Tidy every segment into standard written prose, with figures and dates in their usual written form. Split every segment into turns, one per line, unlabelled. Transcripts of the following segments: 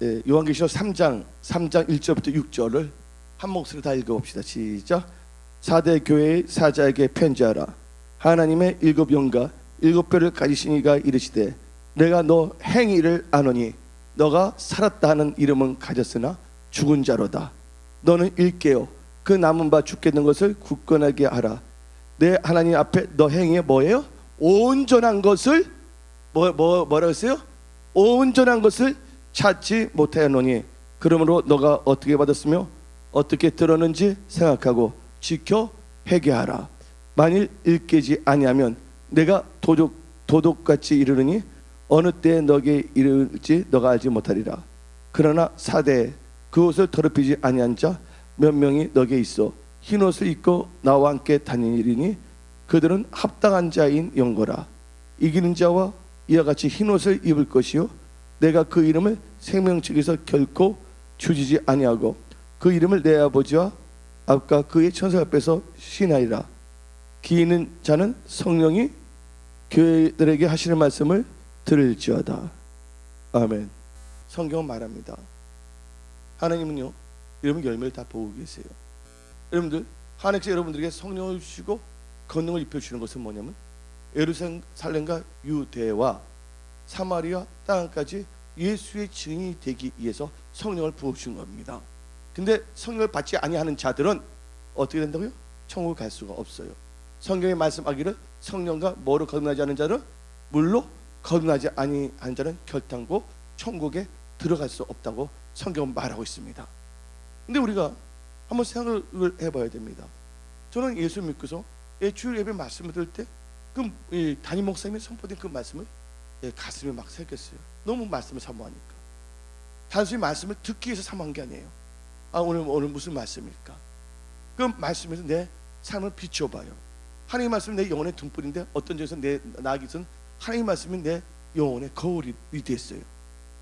요한계시록 3장 1절부터 6절을 한 목소리 다 읽어봅시다. 시작. 사대 교회의 사자에게 편지하라. 하나님의 일곱 영과 일곱 뼈를 가지신 이가 이르시되 내가 너 행위를 아노니 너가 살았다 하는 이름은 가졌으나 죽은 자로다. 너는 일깨어 그 남은 바 죽겠는 것을 굳건하게 하라. 내 하나님 앞에 너 행위에 뭐예요? 온전한 것을 뭐라고 했어요? 온전한 것을 찾지 못하였노니 그러므로 너가 어떻게 받았으며 어떻게 들었는지 생각하고 지켜 회개하라. 만일 일깨지 아니하면 내가 도둑같이 이르르니 어느 때에 너에게 이르지 너가 알지 못하리라. 그러나 사대에 그 옷을 더럽히지 아니한 자 몇 명이 너에게 있어 흰 옷을 입고 나와 함께 다니리니 그들은 합당한 자인 영거라. 이기는 자와 이와 같이 흰 옷을 입을 것이요 내가 그 이름을 생명책에서 결코 주지지 아니하고 그 이름을 내 아버지와 아까 그의 천사 앞에서 신하리라. 기 있는 자는 성령이 교회들에게 하시는 말씀을 들을지어다. 아멘. 성경은 말합니다. 하나님은요 여러분 열매를 다 보고 계세요. 여러분들 하나님께서 여러분들에게 성령을 주시고 권능을 입혀주시는 것은 뭐냐면 예루살렘과 유대와 사마리아 땅까지 예수의 증인이 되기 위해서 성령을 부어주신 겁니다. 근데 성령을 받지 아니하는 자들은 어떻게 된다고요? 천국을 갈 수가 없어요. 성경에 말씀하기를 성령과 뭐로 거듭나지 않은 자는 물로 거듭나지 아니한 자는 결단코 천국에 들어갈 수 없다고 성경은 말하고 있습니다. 근데 우리가 한번 생각을 해봐야 됩니다. 저는 예수 믿고서 주일 예배 말씀을 들을 때 그 담임 목사님이 선포된 그 말씀을 가슴에 막 새겼어요. 너무 말씀을 사모하니까. 단순히 말씀을 듣기 위해서 사모한 게 아니에요. 오늘 무슨 말씀일까? 그 말씀에서 내 삶을 비춰봐요. 하나님 말씀은 내 영혼의 등불인데 어떤 점에서 내 나아가선 하나님 말씀이 내 영혼의 거울이 됐어요.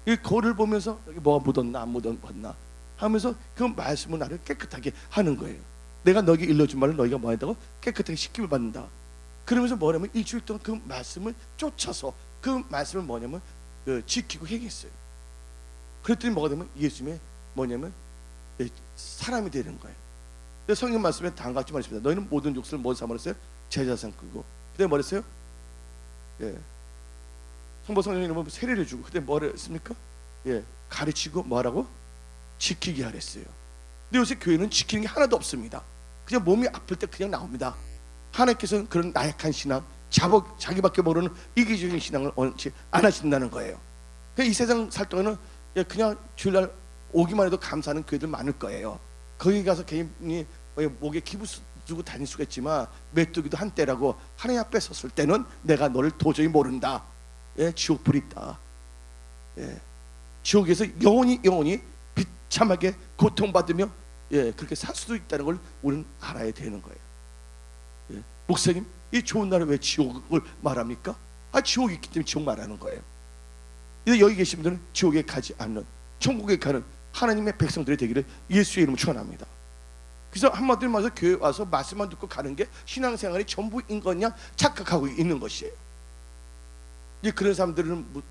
이 거울을 보면서 여기 뭐가 묻었나 안 묻었나 하면서 그 말씀은 나를 깨끗하게 하는 거예요. 내가 너에게 일러준 말을 너희가 뭐 한다고? 깨끗하게 씻김을 받는다. 그러면서 뭐냐면 일주일 동안 그 말씀을 쫓아서 그 말씀을 뭐냐면 지키고 행했어요. 그랬더니 뭐가 되면 예수님의 뭐냐면 사람이 되는 거예요. 성경 말씀에 다음 같이 말했습니다. 너희는 모든 족속을 뭐 삼았어요? 제자 삼고. 그때 뭐 했어요? 성보 성령님 이름으로 세례를 주고 그때 뭐 했습니까? 가르치고 뭐하라고? 지키게 하랬어요. 근데 요새 교회는 지키는 게 하나도 없습니다. 그냥 몸이 아플 때 그냥 나옵니다. 하나님께서는 그런 나약한 신앙, 자기밖에 모르는 이기적인 신앙을 원치 안 하신다는 거예요. 이 세상 살 동안은 그냥 주일날 오기만 해도 감사하는 교회들 많을 거예요. 거기 가서 개인이 목에 기부 주고 다닐 수가 있지만 메뚜기도 한때라고 하나님 앞에 섰을 때는 내가 너를 도저히 모른다. 지옥불이 있다. 지옥에서 영원히 비참하게 고통받으며 그렇게 살 수도 있다는 걸 우리는 알아야 되는 거예요. 목사님, 이 좋은 날에 왜 지옥을 말합니까? 지옥이 있기 때문에 지옥 말하는 거예요. 근데 여기 계신 분들은 지옥에 가지 않는 천국에 가는 하나님의 백성들이 되기를 예수의 이름으로 축원합니다. 그래서 한마디로 말해서 교회 와서 말씀만 듣고 가는 게 신앙생활이 전부인 거냐 착각하고 있는 것이에요. 이제 그런 사람들은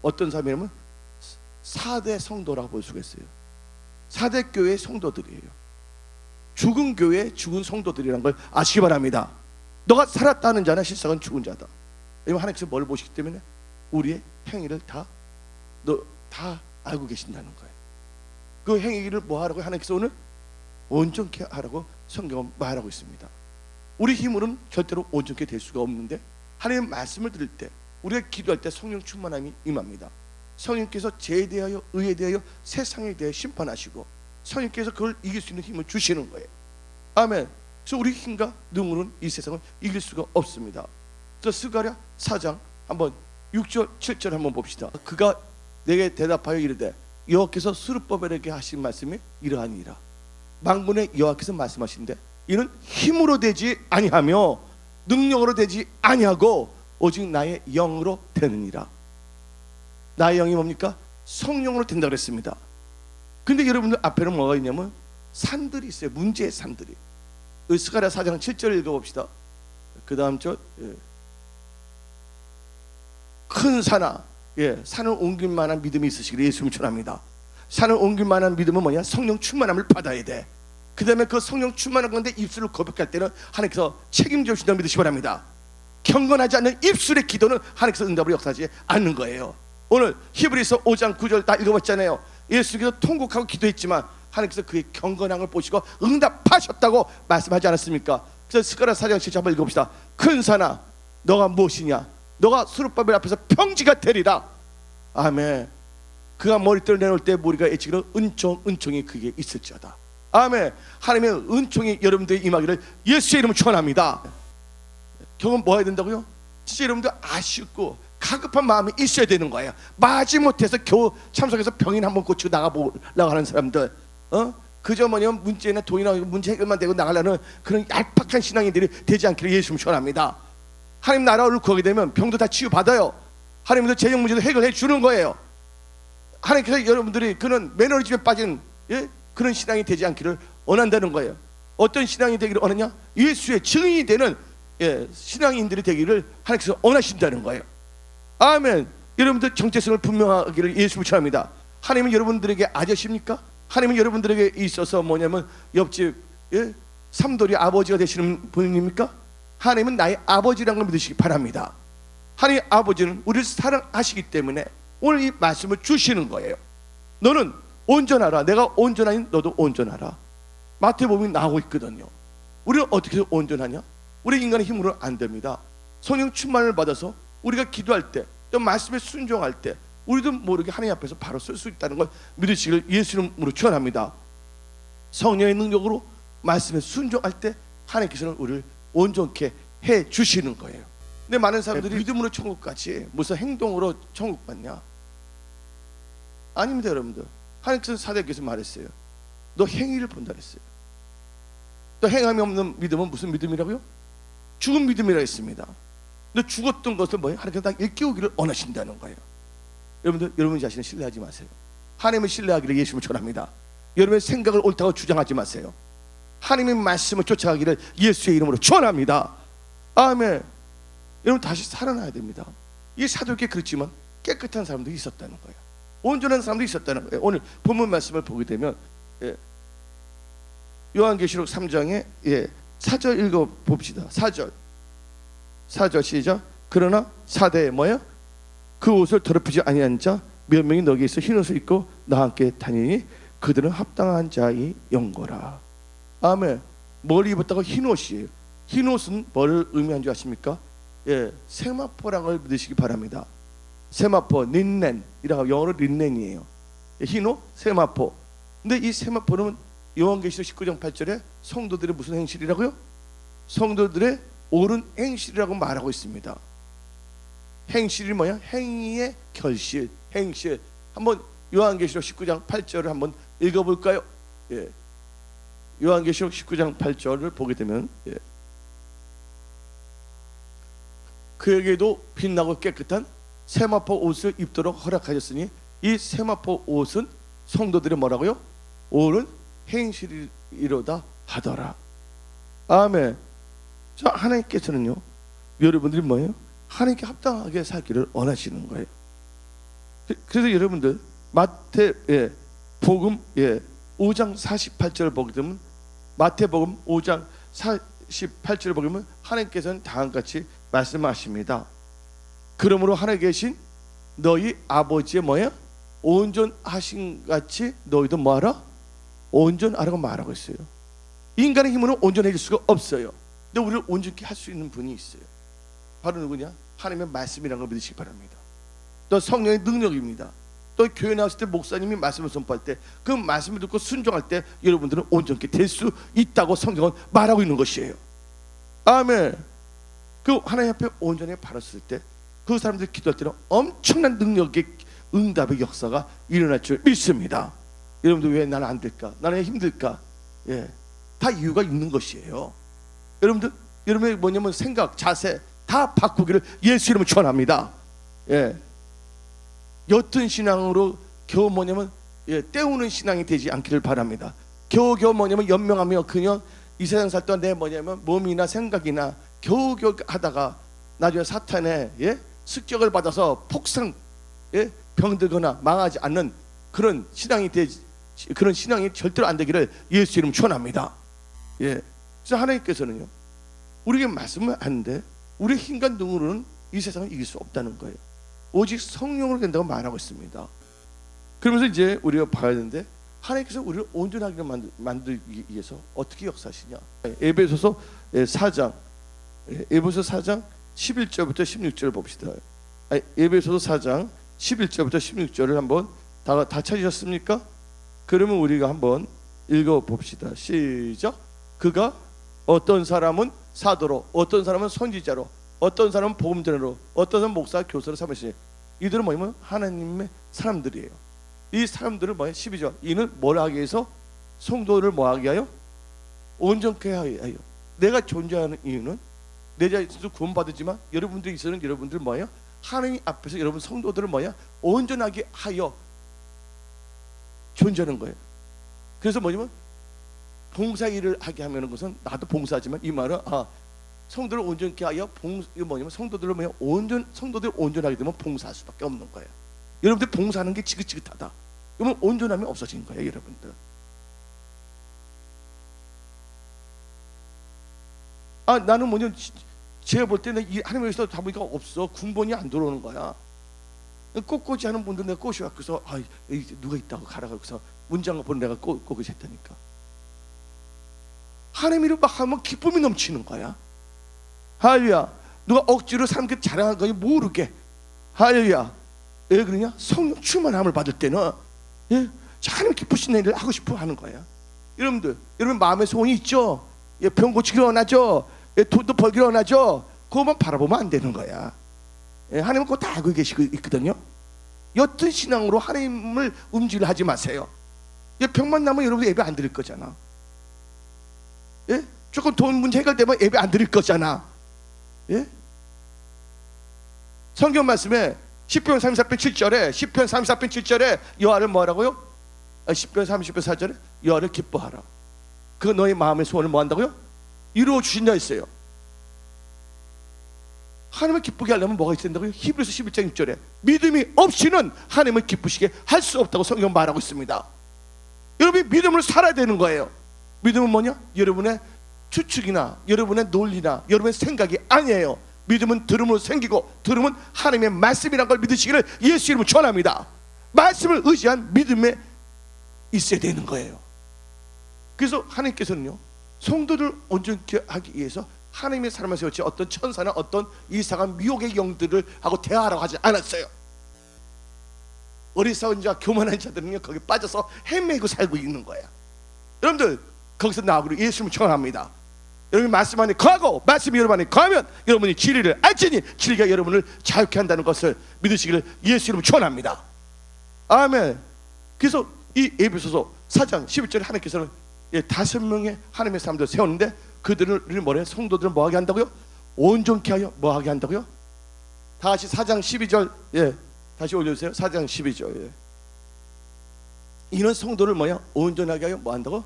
어떤 사람이냐면 4대 성도라고 볼 수가 있어요. 4대 교회의 성도들이에요. 죽은 교회의 죽은 성도들이라는 걸 아시기 바랍니다. 너가 살았다는 자는 실상은 죽은 자다. 왜냐면 하나님께서 뭘 보시기 때문에 우리의 행위를 다 알고 계신다는 거예요. 그 행위를 뭐 하라고 하나님께서 오늘 온전케 하라고 성경은 말하고 있습니다. 우리 힘으로는 절대로 온전케 될 수가 없는데 하나님의 말씀을 들을 때 우리가 기도할 때 성령 충만함이 임합니다. 성령께서 죄에 대하여 의에 대하여 세상에 대하여 심판하시고 성령께서 그걸 이길 수 있는 힘을 주시는 거예요. 아멘. 그래서 우리 힘과 능으로는 이 세상을 이길 수가 없습니다. 그래서 스가랴 4장 한번 6절 7절 한번 봅시다. 그가 내게 대답하여 이르되 여호와께서 스룹바벨에게 하신 말씀이 이러하니라. 만군의 여호와께서 말씀하신데 이는 힘으로 되지 아니하며 능력으로 되지 아니하고 오직 나의 영으로 되느니라. 나의 영이 뭡니까? 성령으로 된다고 그랬습니다. 근데 여러분들 앞에는 뭐가 있냐면 산들이 있어요. 문제의 산들이. 스가랴 4장 7절 읽어봅시다. 그 다음 절 큰 산아 산을 옮길 만한 믿음이 있으시기를 예수님 축원합니다. 산을 옮길 만한 믿음은 뭐냐? 성령 충만함을 받아야 돼. 그 다음에 그 성령 충만한 건데 입술을 고백할 때는 하나님께서 책임져 주신다고 믿으시기 바랍니다. 경건하지 않는 입술의 기도는 하나님께서 응답으로 역사하지 않는 거예요. 오늘 히브리서 5장 9절 다 읽어봤잖아요. 예수께서 통곡하고 기도했지만 하나님께서 그의 경건함을 보시고 응답하셨다고 말씀하지 않았습니까? 그래서 스가랴 4장 7절 한번 읽어봅시다. 큰 산아 너가 무엇이냐? 너가 수르바벨 앞에서 평지가 되리라. 아멘. 그가 머리털을 내놓을 때 머리가 애치기로 은총이 그게 있을지어다. 아멘. 하나님의 은총이 여러분들의 임하기를 예수의 이름으로 축원합니다. 경험 뭐 해야 된다고요? 진짜 여러분들 아쉽고 가급한 마음이 있어야 되는 거예요. 마지못해서 겨우 참석해서 병인 한번 고치고 나가보려고 하는 사람들, 그저 뭐냐면 문제나 돈이나 문제 해결만 되고 나가려는 그런 얄팍한 신앙인들이 되지 않기를 예수님 축원합니다. 하나님 나라를 구하게 되면 병도 다 치유받아요. 하나님도 재정 문제도 해결해 주는 거예요. 하나님께서 여러분들이 그런 매너리즘에 빠진 그런 신앙이 되지 않기를 원한다는 거예요. 어떤 신앙이 되기를 원하냐? 예수의 증인이 되는 신앙인들이 되기를 하나님께서 원하신다는 거예요. 아멘. 여러분들 정체성을 분명하기를 예수 축원합니다. 하나님은 여러분들에게 아저씨입니까? 하나님은 여러분들에게 있어서 뭐냐면 옆집 삼돌이 아버지가 되시는 분입니까? 하나님은 나의 아버지라는 걸 믿으시기 바랍니다. 하나님 아버지는 우리를 사랑하시기 때문에 오늘 이 말씀을 주시는 거예요. 너는 온전하라. 내가 온전하니 너도 온전하라. 마태복음이 나오고 있거든요. 우리는 어떻게 온전하냐? 우리 인간의 힘으로는 안 됩니다. 성령 충만을 받아서 우리가 기도할 때, 또 말씀에 순종할 때 우리도 모르게 하나님 앞에서 바로 쓸 수 있다는 걸 믿으시기를 예수 이름으로 축원합니다. 성령의 능력으로 말씀에 순종할 때 하나님께서는 우리를 온전케 해 주시는 거예요. 근데 많은 사람들이 믿음으로 천국 가지 무슨 행동으로 천국 갔냐? 아닙니다, 여러분들. 하나님께서 사도행전에서 말했어요. 너 행위를 본다 그랬어요. 또 행함이 없는 믿음은 무슨 믿음이라고요? 죽은 믿음이라 했습니다. 근데 죽었던 것을 뭐예요? 하나님께서 다 일깨우기를 원하신다는 거예요. 여러분들, 여러분 자신을 신뢰하지 마세요. 하나님을 신뢰하기를 예수님을 전합니다. 여러분의 생각을 옳다고 주장하지 마세요. 하나님의 말씀을 쫓아가기를 예수의 이름으로 축원합니다. 아멘. 여러분 다시 살아나야 됩니다. 이 사도에게 그렇지만 깨끗한 사람도 있었다는 거예요. 온전한 사람도 있었다는 거예요. 오늘 본문 말씀을 보게 되면 요한계시록 3장에 4절 읽어봅시다. 4절 시작. 그러나 사대에 뭐야? 그 옷을 더럽히지 아니한 자 몇 명이 너기에 있어 흰 옷을 입고 나와 함께 다니니 그들은 합당한 자의 영거라. 아멘. 뭘 입었다고? 흰 옷이에요. 흰 옷은 뭘 의미한 줄 아십니까? 세마포라는 걸 믿으시기 바랍니다. 세마포, 린넨이라고 영어로 린넨이에요. 흰 옷, 세마포. 근데 이 세마포는 요한계시록 19장 8절에 성도들의 무슨 행실이라고요? 성도들의 옳은 행실이라고 말하고 있습니다. 행실이 뭐야? 행위의 결실, 행실. 한번 요한계시록 19장 8절을 한번 읽어볼까요? 요한계시록 19장 8절을 보게 되면 그에게도 빛나고 깨끗한 세마포 옷을 입도록 허락하셨으니 이 세마포 옷은 성도들의 뭐라고요? 옳은 행실이로다 하더라. 아멘. 자, 하나님께서는요 여러분들이 뭐예요? 하나님께 합당하게 살기를 원하시는 거예요. 그래서 여러분들 마태 복음 5장 48절을 보게 되면 마태복음 5장 48절을 보게 되면 하나님께서는 다음같이 말씀하십니다. 그러므로 하나님 계신 너희 아버지의 뭐야? 온전하신 같이 너희도 뭐하라? 온전하라고 말하고 있어요. 인간의 힘으로 온전해질 수가 없어요. 근데 우리를 온전케 할 수 있는 분이 있어요. 바로 누구냐? 하나님의 말씀이라는 걸 믿으시기 바랍니다. 또 성령의 능력입니다. 또 교회 나왔을 때 목사님이 말씀을 선포할 때 그 말씀을 듣고 순종할 때 여러분들은 온전케 될 수 있다고 성경은 말하고 있는 것이에요. 아멘. 그 하나님 앞에 온전히 바랐을 때 그 사람들이 기도할 때는 엄청난 능력의 응답의 역사가 일어날 줄 믿습니다. 여러분들 왜 나는 안 될까? 나는 힘들까? 다 이유가 있는 것이에요. 여러분들, 여러분의 뭐냐면 생각, 자세 다 바꾸기를 예수 이름으로 축원합니다. 옅은 신앙으로 겨우 뭐냐면 때우는 신앙이 되지 않기를 바랍니다. 겨우겨우 뭐냐면 연명하며 그냥 이 세상 살 동안 내 뭐냐면 몸이나 생각이나 겨우겨우 하다가 나중에 사탄의 습격을 받아서 폭상 병들거나 망하지 않는 그런 그런 신앙이 절대로 안 되기를 예수 이름 축원합니다. 예, 그래서 하나님께서는요 우리에게 말씀을 하는데 우리 힘과 능으로는 이 세상을 이길 수 없다는 거예요. 오직 성령으로 된다고 말하고 있습니다. 그러면서 이제 우리가 봐야 되는데 하나님께서 우리를 온전하게 만들기 위해서 어떻게 역사하시냐. 에베소서 4장 11절부터 16절 봅시다. 에베소서 4장 11절부터 16절을 한번 다 찾으셨습니까? 그러면 우리가 한번 읽어봅시다. 시작. 그가 어떤 사람은 사도로, 어떤 사람은 선지자로, 어떤 사람은 복음전으로, 어떤 사람은 목사, 교사로 삼으시니 이들은 뭐냐면 하나님의 사람들이에요. 이 사람들을 뭐야? 12절. 이는 뭘 하기 위해서? 성도를 뭐 하게 하여? 온전케 하여. 내가 존재하는 이유는 내 자신도 구원받았지만 여러분들이 있어는 여러분들 뭐예요? 하나님 앞에서 여러분 성도들을 뭐야? 온전하게 하여 존재하는 거예요. 그래서 뭐냐면 봉사 일을 하게 하면은 것은 나도 봉사하지만 이 말은 성도를 온전케 하여 이거 뭐냐면 성도들을 뭐야? 성도들 온전하게 되면 봉사할 수밖에 없는 거예요. 여러분들 봉사하는 게 지긋지긋하다. 그러면 온전함이 없어진 거예요, 여러분들. 나는 뭐냐? 제가 볼 때는 이 하나님에서 다 보니까 없어. 군번이 안 들어오는 거야. 꼿꼿이 하는 분들 내가 꼬셔갖고서 누가 있다고 가라가고서 문장을 보는 내가 꼿꼿이 했다니까. 하나님이를 막 하면 기쁨이 넘치는 거야. 할렐루야. 누가 억지로 사람께 자랑한 거니 모르게. 할렐루야. 왜 그러냐? 성령 충만함을 받을 때는 하나님 기쁘신 일을 하고 싶어 하는 거야. 여러분 마음의 소원이 있죠. 병 고치기로 원하죠. 돈도 벌기로 원하죠. 그것만 바라보면 안 되는 거야. 하나님은 그거 다 알고 계시고 있거든요. 옅은 신앙으로 하나님을 움직이려 하지 마세요. 병만 나면 여러분 예배 안 드릴 거잖아. 조금 돈 문제 해결되면 예배 안 드릴 거잖아. 성경 말씀에 10편 34편 7절에 10편 34편 7절에 여호와를 뭐라고요? 10편 30편 4절에 여호와를 기뻐하라. 그 너의 마음의 소원을 뭐 한다고요? 이루어 주신다 했어요. 하나님을 기쁘게 하려면 뭐가 있어야 된다고요? 히브리서 11장 6절에 믿음이 없이는 하나님을 기쁘시게 할 수 없다고 성경 말하고 있습니다. 여러분이 믿음으로 살아야 되는 거예요. 믿음은 뭐냐? 여러분의 추측이나 여러분의 논리나 여러분의 생각이 아니에요. 믿음은 들음으로 생기고 들음은 하나님의 말씀이란 걸 믿으시기를 예수 이름으로 전합니다. 말씀을 의지한 믿음에 있어야 되는 거예요. 그래서 하나님께서는요 성도를 온전케 하기 위해서 하나님의 사람을 세웠지 어떤 천사나 어떤 이상한 미혹의 영들을 하고 대화하라고 하지 않았어요. 어리석은 자 교만한 자들은요 거기 빠져서 헤매고 살고 있는 거야. 여러분들 거기서 나오기를 예수 이름으로 청합니다. 여러분이 말씀 안에 거하고 말씀이 여러분 안에 거하면 여러분이 진리를 알지니 진리가 여러분을 자유케 한다는 것을 믿으시기를 예수 이름으로 축원합니다. 아멘. 그래서 이 에베소서 4장 11절에 하나님께서는 5명의 하나님의 사람들을 세웠는데 그들을 뭐래? 성도들을 뭐하게 한다고요? 온전케 하여 뭐하게 한다고요? 다 같이 4장 12절 다시 올려주세요. 4장 12절 이는 성도를 뭐야? 온전하게 하여 뭐한다고?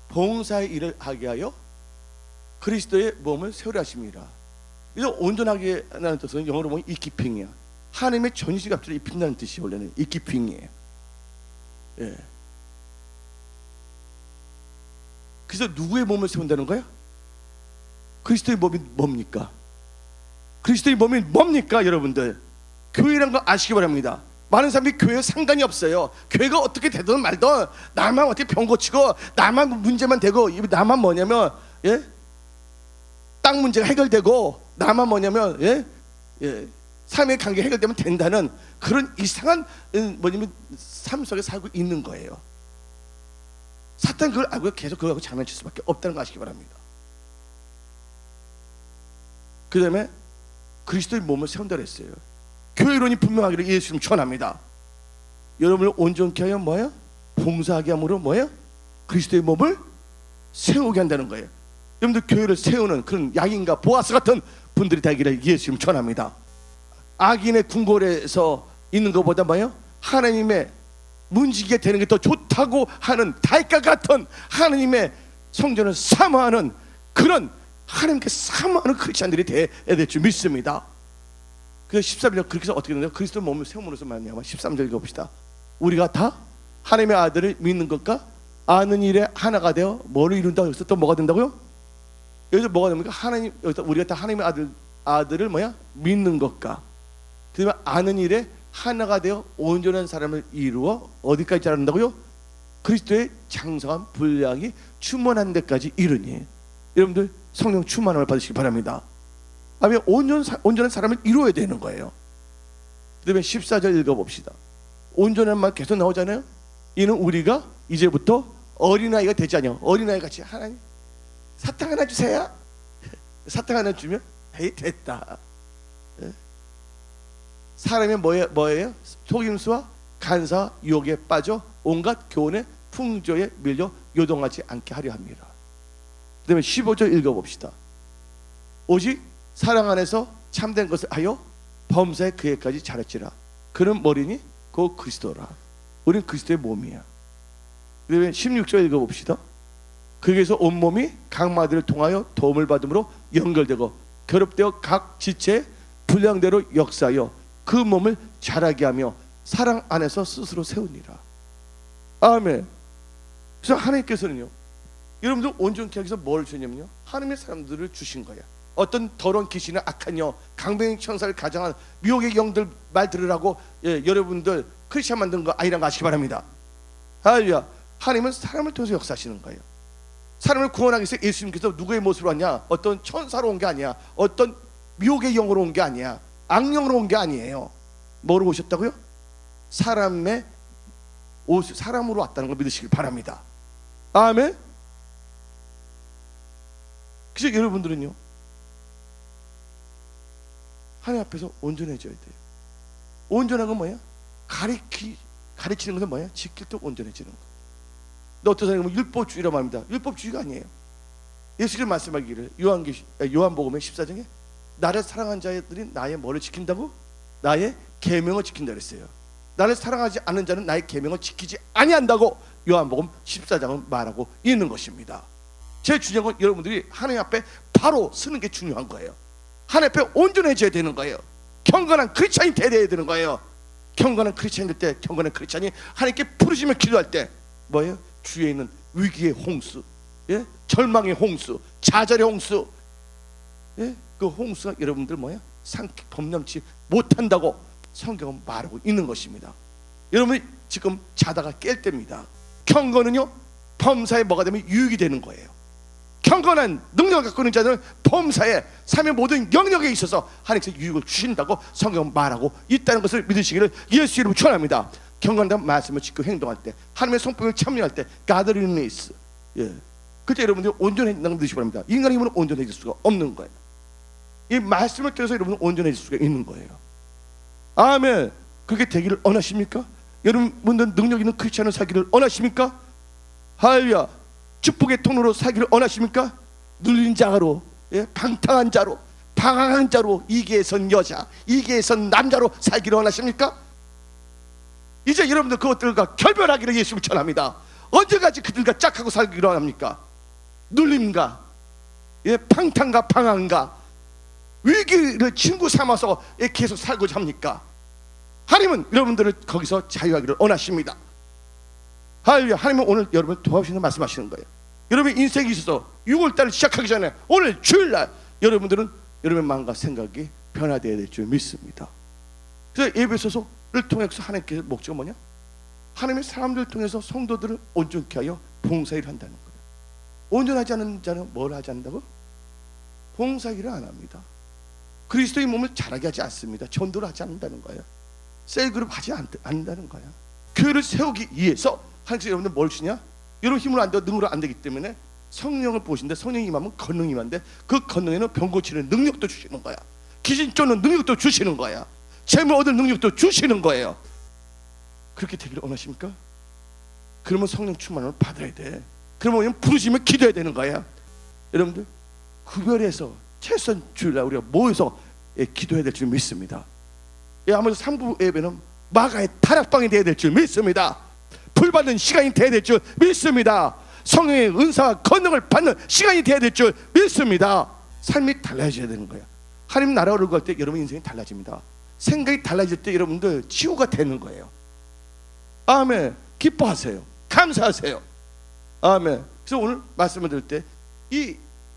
봉사의 일을 하게 하여 그리스도의 몸을 세우려 하십니다. 그래서 온전하게 하는 뜻은 영어로 보면 이키핑이야. 하나님의 전시갑주를 입힌다는 뜻이 원래는 이키핑이에요. 그래서 누구의 몸을 세운다는 거야? 그리스도의 몸이 뭡니까? 그리스도의 몸이 뭡니까 여러분들? 교회란 거 아시기 바랍니다. 많은 사람들이 교회에 상관이 없어요. 교회가 어떻게 되든 말든 나만 어떻게 병 고치고 나만 문제만 되고 나만 뭐냐면 땅 문제가 해결되고 나만 뭐냐면 삶의 관계 해결되면 된다는 그런 이상한 뭐냐면 삶 속에 살고 있는 거예요. 사탄 그걸 알고 계속 그거하고 장난칠 수밖에 없다는 거 아시기 바랍니다. 그 다음에 그리스도의 몸을 세운다고 했어요. 교회론이 분명하기를 예수 이름 전합니다. 여러분을 온전케 하여 뭐예요? 봉사하게 함으로 뭐예요? 그리스도의 몸을 세우게 한다는 거예요. 여러분들 교회를 세우는 그런 야긴과 보아스 같은 분들이 되기를 예수 이름 전합니다. 악인의 궁궐에서 있는 것보다 뭐예요? 하나님의 문지기가 되는 게 더 좋다고 하는 달과 같은 하나님의 성전을 사모하는 그런 하나님께 사모하는 크리스찬들이 되어야 될 줄 믿습니다. 그래서 13절 그렇게 해서 어떻게 되나요? 그리스도 몸을 세움으로써 말미암아 13절 읽어봅시다. 우리가 다 하나님의 아들을 믿는 것과 아는 일에 하나가 되어 뭐를 이룬다고. 여기서 또 뭐가 된다고요? 여기서 뭐가 됩니까? 하나님, 여기서 우리가 다 하나님의 아들을 뭐야? 믿는 것과 그다음에 아는 일에 하나가 되어 온전한 사람을 이루어 어디까지 자란다고요? 그리스도의 장성한 분량이 충만한 데까지 이르니. 여러분들 성령 충만함을 받으시기 바랍니다. 아멘. 온전한 사람을 이루어야 되는 거예요. 그다음에 14절 읽어봅시다. 온전한 말 계속 나오잖아요. 이는 우리가 이제부터 어린아이가 되지 않냐. 어린아이 같이 하나님 사탕 하나 주세요. 사탕 하나 주면 에이 됐다. 사람이 뭐예요? 속임수와 간사 유혹에 빠져 온갖 교훈의 풍조에 밀려 요동하지 않게 하려 합니다. 그 다음에 15절 읽어봅시다. 오직 사랑 안에서 참된 것을 하여 범사에 그에까지 자랐지라. 그는 머리니 곧 그리스도라. 우리는 그리스도의 몸이야. 그 다음에 16절 읽어봅시다. 그에게서 온몸이 각 마디를 통하여 도움을 받음으로 연결되고 결합되어 각 지체의 분량대로 역사하여 그 몸을 자라게 하며 사랑 안에서 스스로 세우니라. 아멘. 그래서 하나님께서는요, 여러분들 온전케 하기 위해서 뭘 주냐면요, 하나님의 사람들을 주신 거야. 어떤 더러운 귀신이나 악한 영, 강뱅이 천사를 가장한 미혹의 영들 말 들으라고 여러분들 크리스찬 만든 거 아니란 거 아시기 바랍니다. 할렐루야. 하나님은 사람을 통해서 역사하시는 거예요. 사람을 구원하기 위해서 예수님께서 누구의 모습으로 왔냐? 어떤 천사로 온 게 아니야. 어떤 미혹의 영으로 온 게 아니야. 악령으로 온 게 아니에요. 뭐로 오셨다고요? 사람의 사람으로 왔다는 걸 믿으시길 바랍니다. 아멘. 그래서 여러분들은요, 하나님 앞에서 온전해져야 돼요. 온전한 건 뭐야? 가르치는 것은 뭐야? 지킬 때 온전해지는 거. 근데 어떤 사람이 율법주의라고 합니다. 율법주의가 아니에요. 예수께서 말씀하기를 요한복음의 14장에 나를 사랑한 자들이 나의 뭐를 지킨다고? 나의 계명을 지킨다 그랬어요. 나를 사랑하지 않는 자는 나의 계명을 지키지 아니한다고 요한복음 14장은 말하고 있는 것입니다. 제 중요한 건 여러분들이 하나님 앞에 바로 서는 게 중요한 거예요. 하나님 앞에 온전해져야 되는 거예요. 경건한 크리스찬이 돼야 되는 거예요. 경건한 크리스찬이 될 때, 경건한 크리스찬이 하나님께 부르시며 기도할 때 뭐예요? 주위에 있는 위기의 홍수, 절망의 홍수, 좌절의 홍수, 그 홍수가 여러분들 뭐야? 범람치 못한다고 성경은 말하고 있는 것입니다. 여러분이 지금 자다가 깰 때입니다. 경건은요, 범사에 뭐가 되면 유익이 되는 거예요. 경건한 능력을 갖고 있는 자들은 범사에 삶의 모든 영역에 있어서 하나님께서 유익을 주신다고 성경은 말하고 있다는 것을 믿으시기를 예수 이름으로 축원합니다. 경건한 말씀을 지키고 행동할 때, 하나님의 성품을 참여할 때, godliness, 그때 여러분들이 온전해진다는 걸 믿으시기 바랍니다. 인간의 힘으로 온전해질 수가 없는 거예요. 이 말씀을 통해서 여러분은 온전해질 수가 있는 거예요. 아멘. 그렇게 되기를 원하십니까? 여러분들 능력 있는 크리스찬을 살기를 원하십니까? 할렐루야. 축복의 통로로 살기를 원하십니까? 눌린 자로, 방탕한 자로, 방황한 자로, 이계에선 여자, 이계에선 남자로 살기를 원하십니까? 이제 여러분들 그것들과 결별하기를 예수님 전합니다. 언제까지 그들과 짝하고 살기를 원합니까? 눌림과 방탕과 방황과 위기를 친구 삼아서 계속 살고자 합니까? 하나님은 여러분들을 거기서 자유하기를 원하십니다. 할렐루야. 하나님은 오늘 여러분을 도와주시는 말씀하시는 거예요. 여러분 인생에 있어서 6월달을 시작하기 전에 오늘 주일날 여러분들은 여러분의 마음과 생각이 변화되어야 될 줄 믿습니다. 그래서 에베소서를 통해서 하나님께서 목적은 뭐냐? 하나님의 사람들을 통해서 성도들을 온전케 하여 봉사일을 한다는 거예요. 온전하지 않은 자는 뭘 하지 않는다고? 봉사일을 안 합니다. 그리스도의 몸을 자라게 하지 않습니다. 전도를 하지 않는다는 거예요. 셀그룹 하지 않는다는 거예요. 교회를 세우기 위해서 하나님께서 여러분들 뭘 주냐? 여러분 힘으로 안 되고 능으로 안 되기 때문에 성령을 보신데, 성령이 임하면 권능이 임한데 그 권능에는 병 고치는 능력도 주시는 거야. 귀신 쫓는 능력도 주시는 거야. 재물 얻을 능력도 주시는 거예요. 그렇게 되기를 원하십니까? 그러면 성령 충만을 받아야 돼. 그러면 부르시면 기도해야 되는 거야. 여러분들 구별해서 최선 주일날 우리가 모여서 기도해야 될 줄 믿습니다. 아무래도 3부 예배는 마가의 다락방이 되어야 될 줄 믿습니다. 불받는 시간이 되어야 될 줄 믿습니다. 성령의 은사와 권능을 받는 시간이 되어야 될 줄 믿습니다. 삶이 달라져야 되는 거예요. 하나님 나라를 구할 때 여러분 인생이 달라집니다. 생각이 달라질 때 여러분들 치유가 되는 거예요. 아멘. 기뻐하세요. 감사하세요. 아멘. 그래서 오늘 말씀을 들을 때 이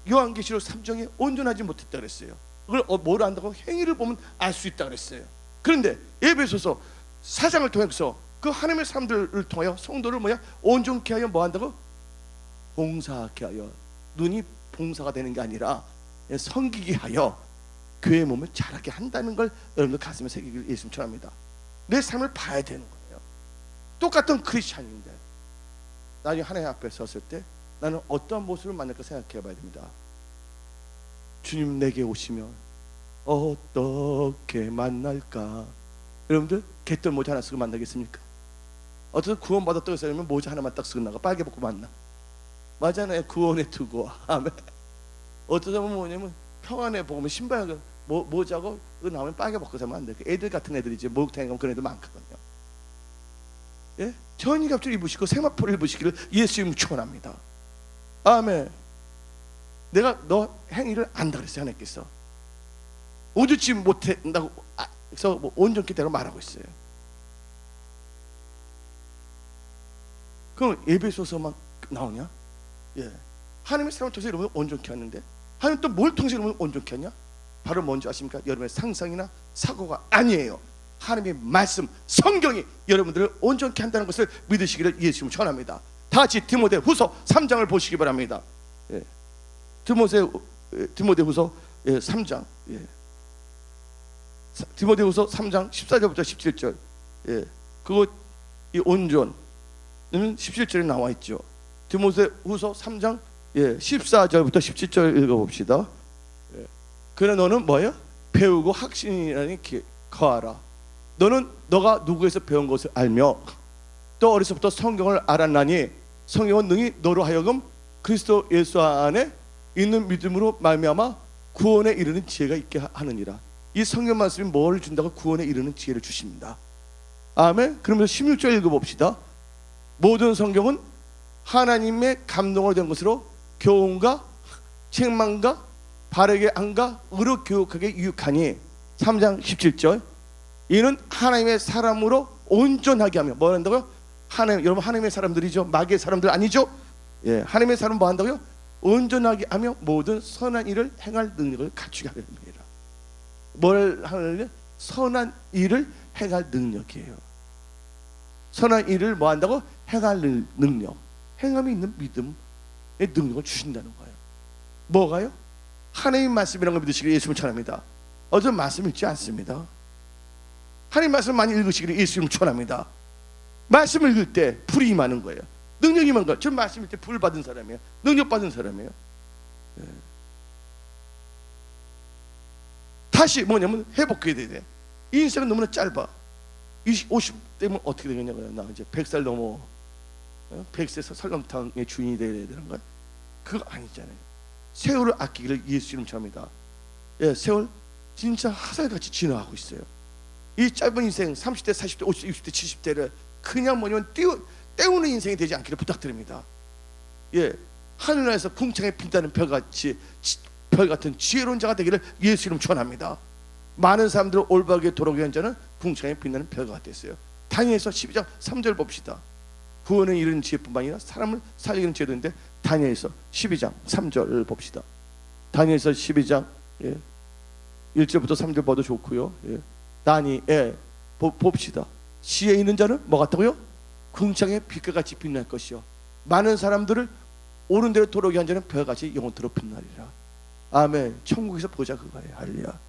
요한계시록 3장에 온전하지 못했다 그랬어요. 그걸 뭘 안다고? 행위를 보면 알 수 있다 그랬어요. 그런데 에베소서 4장을 통해서 그 하나님의 사람들을 통하여 성도를 온전케 하여 뭐 한다고? 봉사하게 하여. 눈이 봉사가 되는 게 아니라 섬기게 하여 교회 몸을 자라게 한다는 걸 여러분들 가슴에 새기길 예수님 축원합니다. 내 삶을 봐야 되는 거예요. 똑같은 크리스찬인데 나중에 하나님 앞에 섰을 때 나는 어떠한 모습을 만날까 생각해 봐야 됩니다. 주님 내게 오시면 어떻게 만날까? 여러분들 개떨 모자 하나 쓰고 만나겠습니까? 어떤 구원받았다고 해서 모자 하나만 딱 쓰고 나가 빨개 벗고 만나. 맞잖아요. 구원의 투구. 아멘. 어떤 사람은 뭐냐면 평안에 보면 신발 모자고 그거 나오면 빨개 벗고 자면 안 돼. 애들 같은 애들이지 목욕탕에 가면 그런 애들 많거든요. 예? 전이갑주를 입으시고 세마포를 입으시기를 예수님 축원합니다. 아멘. 내가 너 행위를 안다 그랬어요. 하나님께서 오죽지 못한다고 그래서 온전케 되라고 말하고 있어요. 그럼 에베소서만 나오냐? 예. 하나님의 사람을 통해서 여러분을 온전케 하는데 하나님 또 뭘 통해서 여러분을 온전케 하냐? 바로 뭔지 아십니까? 여러분의 상상이나 사고가 아니에요. 하나님의 말씀, 성경이 여러분들을 온전케 한다는 것을 믿으시기를 예수님 전합니다. 다 같이 디모데후서 3장을 보시기 바랍니다. 예. 디모데후서 3장. 예. 디모데후서 3장 14절부터 17절. 예. 그거 이 온전은 17절에 나와 있죠. 디모데후서 3장 14절부터 17절 읽어봅시다. 예. 그래 너는 뭐예요? 배우고 학신이라니 거하라. 너는 너가 누구에서 배운 것을 알며 또 어려서부터 성경을 알았나니 성경은 능히 너로 하여금 그리스도 예수 안에 있는 믿음으로 말미암아 구원에 이르는 지혜가 있게 하느니라. 이 성경 말씀이 뭘 준다고? 구원에 이르는 지혜를 주십니다. 아멘. 그러면서 16절 읽어봅시다. 모든 성경은 하나님의 감동으로 된 것으로 교훈과 책망과 바르게 함과 의로 교육하게 유익하니 3장 17절 이는 하나님의 사람으로 온전하게 하며 뭐 한다고요? 여러분 하나님의 사람들이죠. 마귀의 사람들 아니죠? 예, 하나님의 사람 뭐 한다고요? 온전하게 하며 모든 선한 일을 행할 능력을 갖추게 하려 합니다. 뭘 하느냐? 선한 일을 행할 능력이에요. 선한 일을 뭐 한다고? 행할 능력. 행함이 있는 믿음의 능력을 주신다는 거예요. 뭐가요? 하나님 말씀이라는 걸 믿으시기를 예수님 축원합니다. 어떤 말씀 읽지 않습니다. 하나님 말씀 많이 읽으시기를 예수님 축원합니다. 말씀을 읽을 때 불이 임하는 거예요. 능력이 임한 거예요. 저 말씀 읽을 때 불 받은 사람이에요. 능력 받은 사람이에요. 예. 다시 뭐냐면 회복해야 돼. 이 인생은 너무나 짧아. 50대면 어떻게 되겠냐고요. 나 이제 100살 넘어 100세에서 설렁탕의 주인이 되어야 되는 거야. 그거 아니잖아요. 세월을 아끼기를 예수님 축원합니다. 예, 세월 진짜 화살같이 지나가고 있어요. 이 짧은 인생 30대, 40대, 50대, 60대, 70대를 그냥 뭐냐면 때우는 인생이 되지 않기를 부탁드립니다. 예, 하늘나라에서 궁창에 핀다는 별 같은 지혜로운 자가 되기를 예수님 축원합니다. 많은 사람들을 올바르게 돌아오게 한 자는 궁창에 빛나는 별과 됐어요. 다니엘서 12장 3절 봅시다. 구원에 이르는 지혜뿐만 아니라 사람을 살리는 지혜도 있는데 다니엘서 12장 3절 봅시다. 다니엘서 12장 1절부터 3절 봐도 좋고요. 다니엘 봅시다. 지혜 있는 자는 뭐 같다고요? 궁창의 빛과 같이 빛날 것이요 많은 사람들을 옳은 대로 돌아오게 한 자는 별같이 영원토록 빛나리라. 아멘. 천국에서 보자 그거예요. 할렐루야.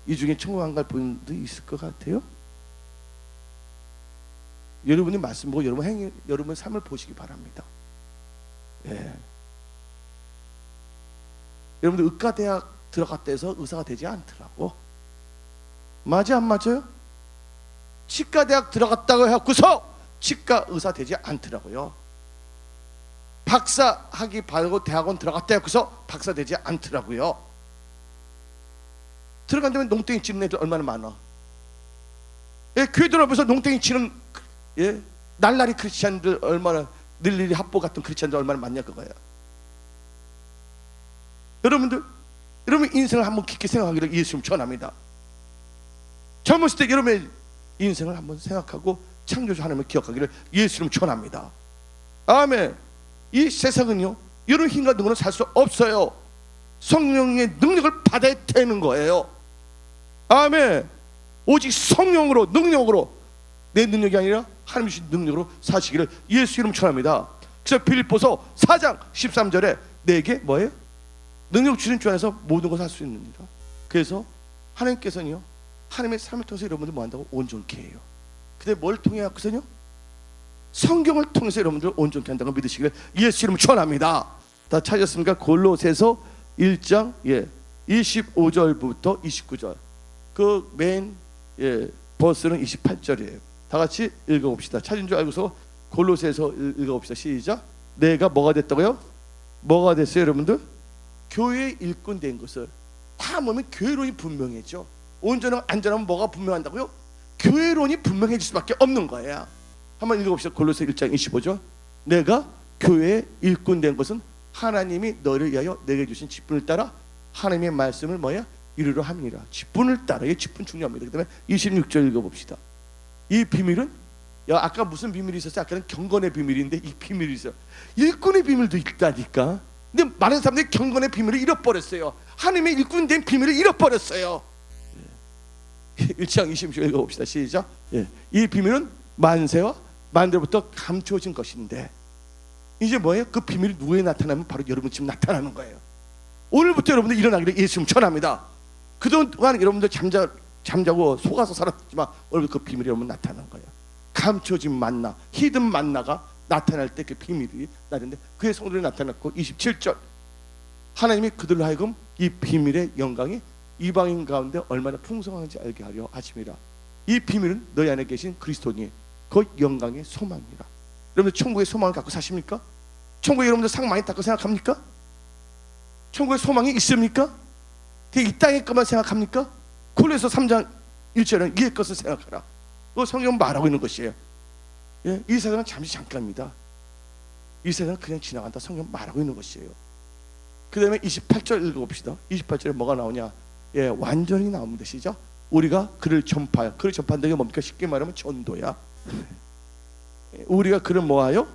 이 중에 천국 안 갈 분도 있을 것 같아요. 여러분이 말씀 보고 여러분 삶을 보시기 바랍니다. 예. 여러분들 의과대학 들어갔다 해서 의사가 되지 않더라고. 맞아 안 맞아요? 치과대학 들어갔다고 해갖고서 치과 의사 되지 않더라고요. 박사 학위 받고 대학원 들어갔다 해갖고서 박사 되지 않더라고요. 들어간다면 농땡이 치는 애들 얼마나 많아. 예, 교회 들어오면서 농땡이 치는 날라리 크리스찬들 얼마나 늘리리 합보 같은 크리스찬들 얼마나 많냐 그거야. 여러분 인생을 한번 깊게 생각하기를 예수님 축원합니다. 젊었을 때 여러분의 인생을 한번 생각하고 창조주 하나님을 기억하기를 예수 이름 축원합니다. 아멘. 이 세상은요 이런 힘과 능력으로 살 수 없어요. 성령의 능력을 받아야 되는 거예요. 아멘. 오직 성령으로 능력으로, 내 능력이 아니라 하나님 주신 능력으로 사시기를 예수 이름 축원합니다. 그래서 빌립보서 4장 13절에 내게 뭐예요? 능력 주신 주 안에서 모든 것을 할 수 있느니라. 그래서 하나님께서는요 하나님의 삶을 통해서 여러분들 뭐 한다고? 온전케 해요. 근데 뭘 통해 갖고서요? 성경을 통해서 여러분들 온전케 한다고 믿으시기를 예수 이름 축원합니다. 다 찾았습니까? 골로새서 1장 25절부터 29절. 그 맨 버스는 28절이에요. 다 같이 읽어봅시다. 찾은 줄 알고서 골로새서 읽어봅시다. 시작. 내가 뭐가 됐다고요? 뭐가 됐어요 여러분들? 교회의 일꾼 된 것을 다 보면 교회론이 분명해져. 온전하고 안전하면 뭐가 분명한다고요? 교회론이 분명해질 수밖에 없는 거야. 한번 읽어봅시다. 골로새 1장 25절. 내가 교회의 일꾼 된 것은 하나님이 너를 위하여 내게 주신 직분을 따라 하나님의 말씀을 뭐야? 이루려 함이니라. 직분을 따라. 이 직분 중요합니다. 그 다음에 26절 읽어봅시다. 이 비밀은 아까 무슨 비밀이 있었어요? 아까는 경건의 비밀인데 이 비밀이 있어요. 일꾼의 비밀도 있다니까. 근데 많은 사람들이 경건의 비밀을 잃어버렸어요. 하나님의 일꾼 된 비밀을 잃어버렸어요. 1장 26절 읽어봅시다. 시작. 이 비밀은 만세와 만대로부터 감추어진 것인데 이제 뭐예요? 그 비밀이 누구에 나타나면 바로 여러분 지금 나타나는 거예요. 오늘부터 여러분들 일어나기를 예수 이름 축원합니다. 그동안 여러분들 잠자고 속아서 살았지만 오늘부터 그 비밀이 여러분 나타나는 거예요. 감춰진 만나, 히든 만나가 나타날 때 그 비밀이 나는데 그의 성도들이 나타났고 27절 하나님이 그들로 하여금 이 비밀의 영광이 이방인 가운데 얼마나 풍성한지 알게 하려 하심이라. 이 비밀은 너희 안에 계신 그리스도니 그 영광의 소망이라. 여러분들 천국의 소망을 갖고 사십니까? 천국에 여러분들 상 많이 탔고 생각합니까? 천국의 소망이 있습니까? 이 땅의 것만 생각합니까? 골로새서 3장 1절은 이의 것을 생각하라. 그 성경은 말하고 있는 것이에요. 이 세상은 잠시 잠깐입니다. 이 세상은 그냥 지나간다. 성경 말하고 있는 것이에요. 그 다음에 28절 읽어봅시다. 28절에 뭐가 나오냐? 완전히 나옵니다. 시작. 우리가 그를 전파하여. 그를 전파한다는 게 뭡니까? 쉽게 말하면 전도야. 우리가 그를 뭐하여?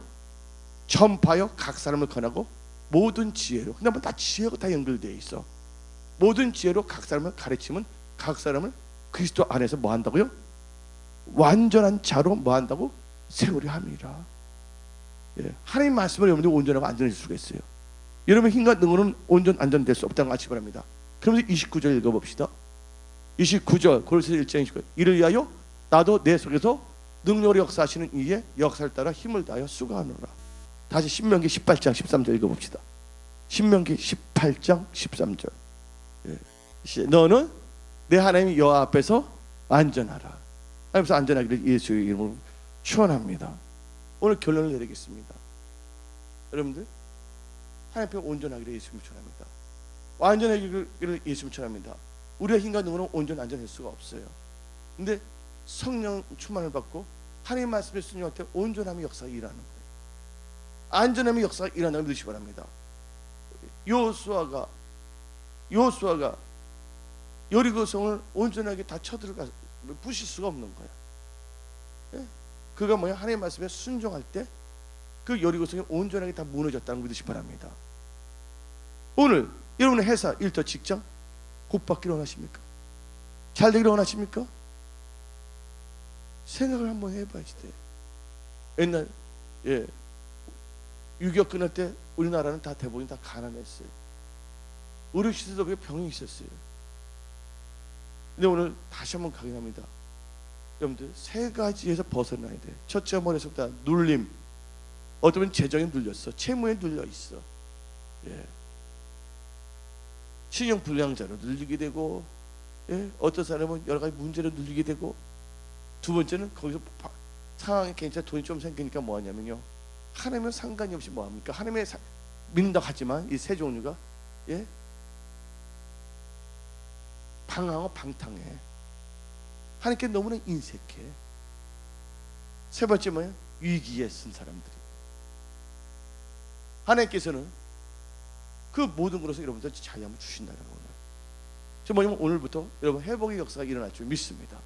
전파하여 각 사람을 권하고 모든 지혜로. 근데 다 지혜가 다 연결되어 있어. 모든 지혜로 각 사람을 가르치면 각 사람을 그리스도 안에서 뭐 한다고요? 완전한 자로 뭐 한다고? 세우려 함이라. 하나님 말씀을 여러분들이 온전하고 안전해질 수가 있어요. 여러분 힘과 능으로는 온전 안전될 수 없다는 걸 아시기 바랍니다. 그러면서 29절 읽어봅시다. 29절 골로새 1장 29절. 이를 위하여 나도 내 속에서 능력으로 역사하시는 이의 역사를 따라 힘을 다하여 수고하노라. 다시 신명기 18장 13절 읽어봅시다. 신명기 18장 13절. 너는 내 하나님 여호와 앞에서 안전하라. 하나님께서 안전하기를 예수의 이름으로 축원합니다. 오늘 결론을 내리겠습니다. 여러분들 하나님 앞에 온전하기를 예수님 축원합니다. 완전하기를 예수님 축원합니다. 우리의 힘과 능으로는 온전 안전할 수가 없어요. 근데 성령 충만을 받고 하나님 말씀에 순종할 때 온전함의 역사가 일하는 거예요. 안전함의 역사가 일어나는 걸 믿으시기 바랍니다. 요수아가 여리고성을 온전하게 다 쳐들어가 부실 수가 없는 거야. 그가 뭐야? 하나님의 말씀에 순종할 때 그 여리고성이 온전하게 다 무너졌다는 걸 믿으시기 바랍니다. 오늘 여러분의 회사, 일터, 직장 복 받기를 원하십니까? 잘 되기를 원하십니까? 생각을 한번 해봐야지 돼. 옛날 6.25 끝날 때 우리나라는 다 대부분 다 가난했어요. 의료 시설도 없이 병이 있었어요. 근데 오늘 다시 한번 강조합니다. 여러분들 세 가지에서 벗어나야 돼. 첫째 머리에서부터 눌림. 어떤 분은 재정에 눌렸어. 채무에 눌려 있어. 신용 불량자로 눌리게 되고, 어떤 사람은 여러 가지 문제로 눌리게 되고, 두 번째는 거기서 상황이 괜찮아 돈이 좀 생기니까 뭐 하냐면요. 하나님은 상관이 없이 뭐 합니까? 하나님의 믿는다고 하지만 이 세 종류가 방황하고 방탕해. 하나님께 너무나 인색해. 세 번째 뭐야? 위기에 쓴 사람들이. 하나님께서는 그 모든 것에서 여러분들 자유함을 주신다는 거예요. 저 뭐냐면 오늘부터 여러분 회복의 역사가 일어날 줄 믿습니다.